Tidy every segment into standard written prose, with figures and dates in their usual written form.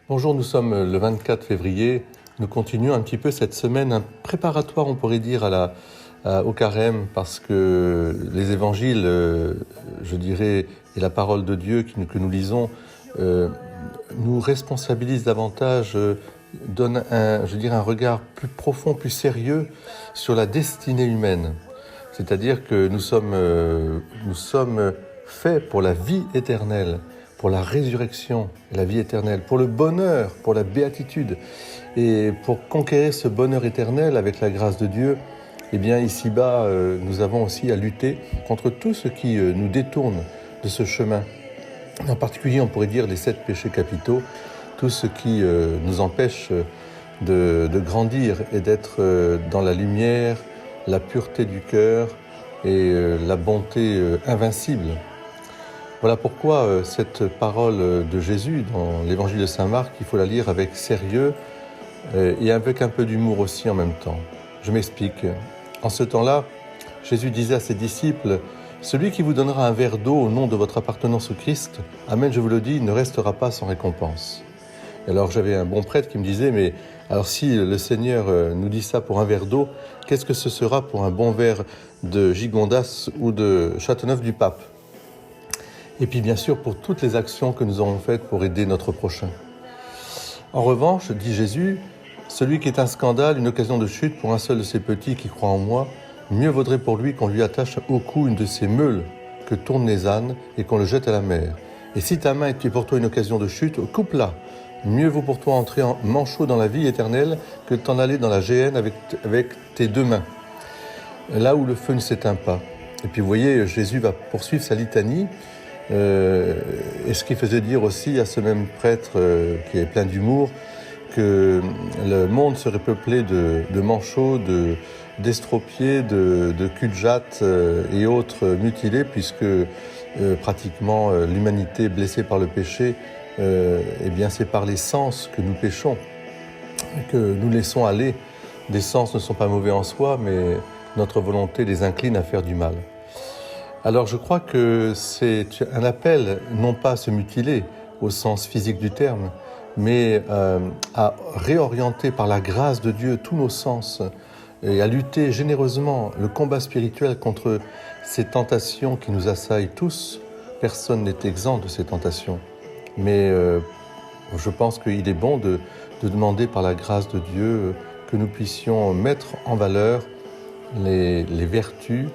Bonjour, nous sommes le 24 février. Nous continuons un petit peu cette semaine, un préparatoire, on pourrait dire, au carême, parce que les évangiles, je dirais, et la parole de Dieu que nous lisons, nous responsabilisent davantage, donnent un regard plus profond, plus sérieux sur la destinée humaine. C'est-à-dire que nous sommes faits pour la vie éternelle, pour la résurrection, la vie éternelle, pour le bonheur, pour la béatitude. Et pour conquérir ce bonheur éternel avec la grâce de Dieu, eh bien ici-bas, nous avons aussi à lutter contre tout ce qui nous détourne de ce chemin. En particulier, on pourrait dire les 7 péchés capitaux, tout ce qui nous empêche de grandir et d'être dans la lumière, la pureté du cœur et la bonté invincible. Voilà pourquoi cette parole de Jésus dans l'évangile de Saint Marc, il faut la lire avec sérieux et avec un peu d'humour aussi en même temps. Je m'explique. En ce temps-là, Jésus disait à ses disciples « Celui qui vous donnera un verre d'eau au nom de votre appartenance au Christ, amen, je vous le dis, ne restera pas sans récompense. » Et alors j'avais un bon prêtre qui me disait « Mais alors si le Seigneur nous dit ça pour un verre d'eau, qu'est-ce que ce sera pour un bon verre de Gigondas ou de Châteauneuf-du-Pape ?» Et puis bien sûr pour toutes les actions que nous aurons faites pour aider notre prochain. En revanche, dit Jésus, celui qui est un scandale, une occasion de chute pour un seul de ces petits qui croient en moi, mieux vaudrait pour lui qu'on lui attache au cou une de ces meules que tournent les ânes et qu'on le jette à la mer. Et si ta main est pour toi une occasion de chute, coupe-la. Mieux vaut pour toi entrer en manchot dans la vie éternelle que de t'en aller dans la géhenne avec tes 2 mains, là où le feu ne s'éteint pas. Et puis vous voyez, Jésus va poursuivre sa litanie, et ce qui faisait dire aussi à ce même prêtre qui est plein d'humour que le monde serait peuplé de manchots, d'estropiés, de cul-de-jatte et autres mutilés, puisque pratiquement l'humanité blessée par le péché, eh bien c'est par les sens que nous péchons, que nous laissons aller. Des sens ne sont pas mauvais en soi, mais notre volonté les incline à faire du mal. Alors je crois que c'est un appel, non pas à se mutiler au sens physique du terme, mais à réorienter par la grâce de Dieu tous nos sens et à lutter généreusement le combat spirituel contre ces tentations qui nous assaillent tous. Personne n'est exempt de ces tentations. Mais je pense qu'il est bon de demander par la grâce de Dieu que nous puissions mettre en valeur les vertus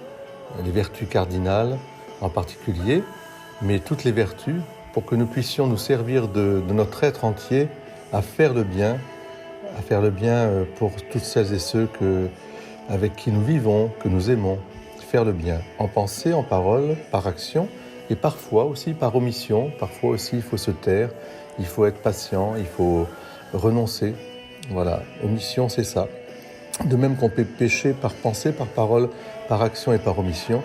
cardinales en particulier, mais toutes les vertus, pour que nous puissions nous servir de notre être entier à faire le bien pour toutes celles et ceux avec qui nous vivons, que nous aimons, faire le bien, en pensée, en parole, par action, et parfois aussi par omission, parfois aussi il faut se taire, il faut être patient, il faut renoncer. Voilà, omission c'est ça. De même qu'on peut pécher par pensée, par parole, par action et par omission,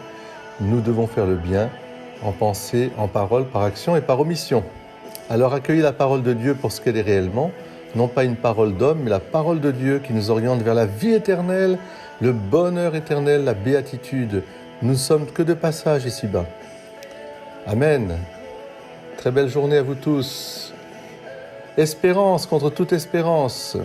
nous devons faire le bien en pensée, en parole, par action et par omission. Alors accueillez la parole de Dieu pour ce qu'elle est réellement, non pas une parole d'homme, mais la parole de Dieu qui nous oriente vers la vie éternelle, le bonheur éternel, la béatitude. Nous sommes que de passage ici-bas. Amen. Très belle journée à vous tous. Espérance contre toute espérance.